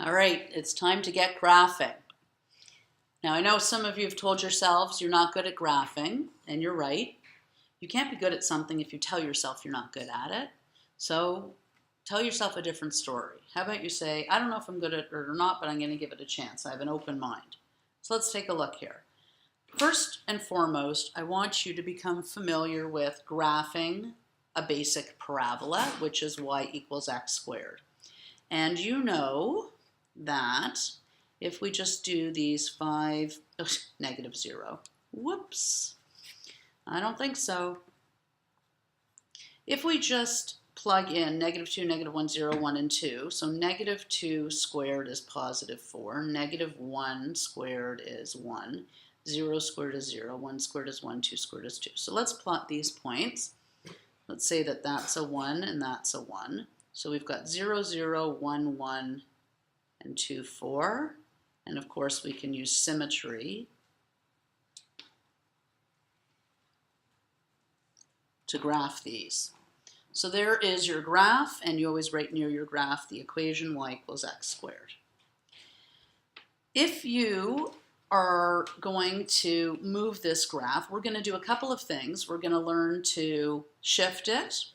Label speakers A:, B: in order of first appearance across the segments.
A: All right, it's time to get graphing. Now, I know some of you have told yourselves you're not good at graphing, and you're right. You can't be good at something if you tell yourself you're not good at it. So tell yourself a different story. How about you say, I don't know if I'm good at it or not, but I'm going to give it a chance. I have an open mind. So let's take a look here. First and foremost, I want you to become familiar with graphing a basic parabola, which is y equals x squared. And you know that if we just do these negative 0, whoops, I don't think so. If we just plug in negative 2, negative 1, 0, 1, and 2, so negative 2 squared is positive 4, negative 1 squared is 1, 0 squared is 0, 1 squared is 1, 2 squared is 2. So let's plot these points. Let's say that that's a 1 and that's a 1. So we've got 0, 0, 1, 1, and 2, 4. And of course we can use symmetry to graph these. So there is your graph, and you always write near your graph the equation y equals x squared. If you are going to move this graph, we're going to do a couple of things. We're going to learn to shift it.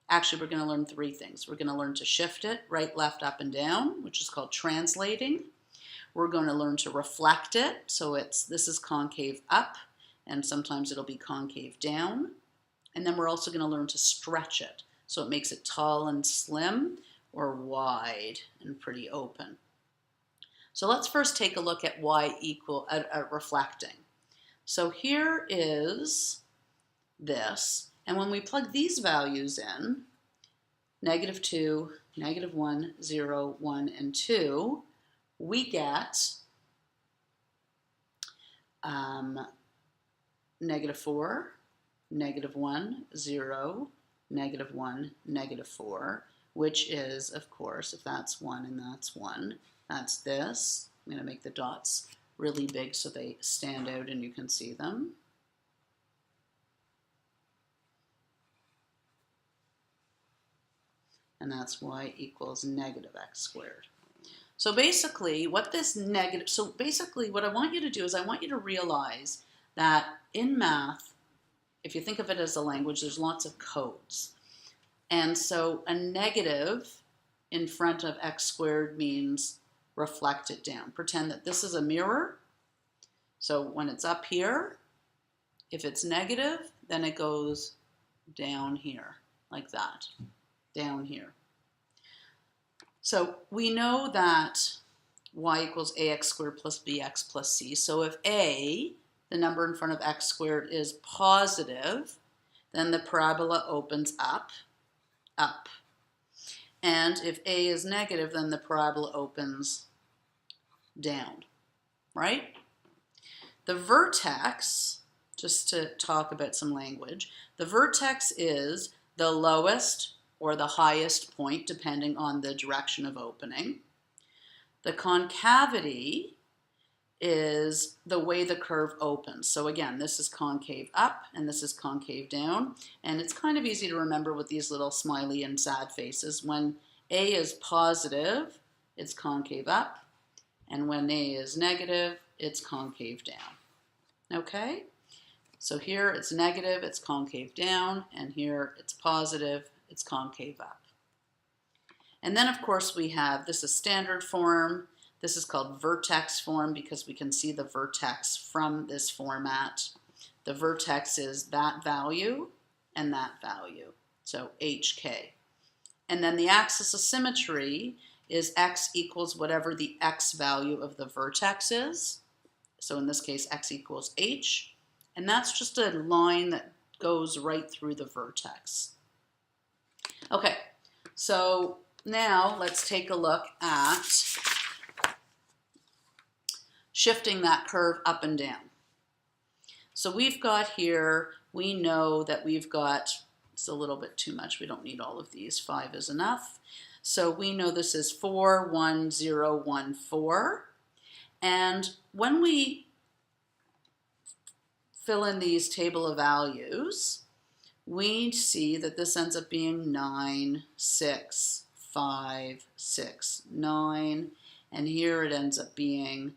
A: Actually, we're going to learn 3 things. We're going to learn to shift it, right, left, up, and down, which is called translating. We're going to learn to reflect it, so this is concave up, and sometimes it'll be concave down. And then we're also going to learn to stretch it, so it makes it tall and slim, or wide and pretty open. So let's first take a look at reflecting. So here is this. And when we plug these values in, negative 2, negative 1, 0, 1, and 2, we get negative 4, negative 1, 0, negative 1, negative 4, which is, of course, if that's 1 and that's 1, that's this. I'm going to make the dots really big so they stand out and you can see them. And that's y equals negative x squared. So basically what I want you to do is I want you to realize that in math, if you think of it as a language, there's lots of codes. And so a negative in front of x squared means reflect it down. Pretend that this is a mirror. So when it's up here, if it's negative, then it goes down here, like that. Down here. So we know that y equals ax squared plus bx plus c. So if a, the number in front of x squared, is positive, then the parabola opens up, up. And if a is negative, then the parabola opens down, right? The vertex, just to talk about some language, the vertex is the lowest or the highest point, depending on the direction of opening. The concavity is the way the curve opens. So again, this is concave up and this is concave down. And it's kind of easy to remember with these little smiley and sad faces. When A is positive, it's concave up. And when A is negative, it's concave down. Okay? So here it's negative, it's concave down, and here it's positive, it's concave up. And then of course we have, this is standard form. This is called vertex form because we can see the vertex from this format. The vertex is that value and that value, so HK. And then the axis of symmetry is x equals whatever the x value of the vertex is. So in this case, x equals h. And that's just a line that goes right through the vertex. Okay, so now let's take a look at shifting that curve up and down. So we've got here, we know that we've got, it's a little bit too much, we don't need all of these, 5 is enough. So we know this is 4, 1, 0, 1, 4. And when we fill in these table of values, we see that this ends up being 9, 6, 5, 6, 9, and here it ends up being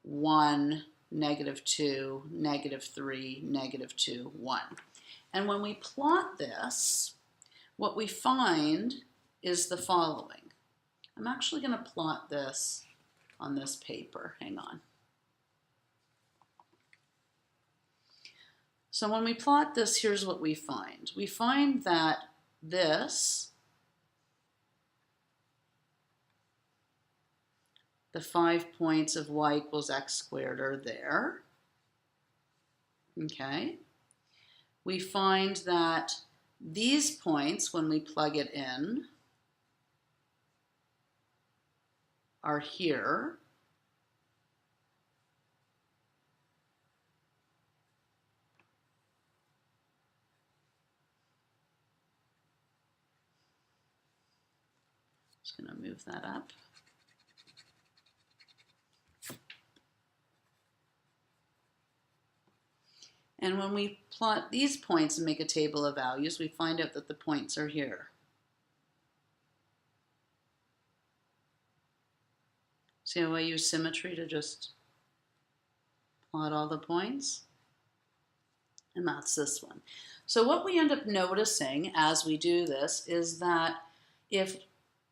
A: 1, -2, -3, -2, 1. And when we plot this, what we find is the following. I'm actually going to plot this on this paper. Hang on. So when we plot this, here's what we find. We find that this, the 5 points of y equals x squared are there. Okay. We find that these points, when we plug it in, are here. Just going to move that up. And when we plot these points and make a table of values, we find out that the points are here. See how I use symmetry to just plot all the points? And that's this one. So what we end up noticing as we do this is that if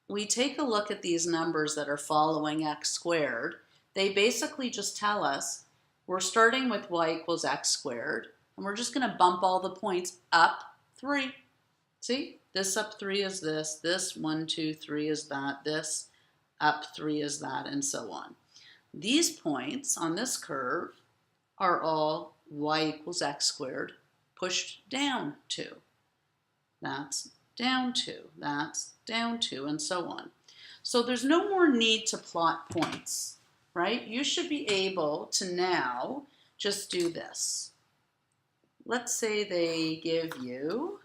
A: we take a look at these numbers that are following x squared, they basically just tell us we're starting with y equals x squared, and we're just going to bump all the points up 3. See? This up 3 is this 1, 2, 3 is that, this up 3 is that, and so on. These points on this curve are all y equals x squared pushed down 2. That's down 2, that's down 2, and so on. So there's no more need to plot points, right? You should be able to now just do this. Let's say they give you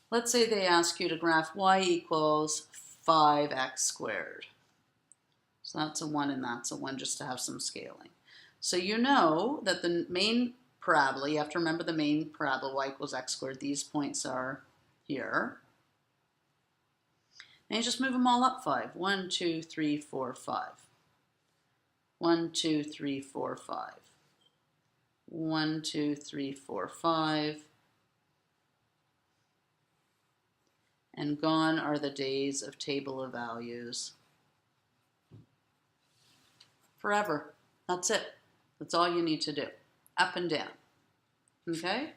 A: let's say they ask you to graph y equals 5x squared. So that's a 1 and that's a 1, just to have some scaling. So you know that the main parabola, you have to remember the main parabola, y equals x squared, these points are here. And you just move them all up 5. 1, 2, 3, 4, 5. 1, 2, 3, 4, 5. 1, 2, 3, 4, 5. And gone are the days of table of values. Forever. That's it. That's all you need to do. Up and down. Okay?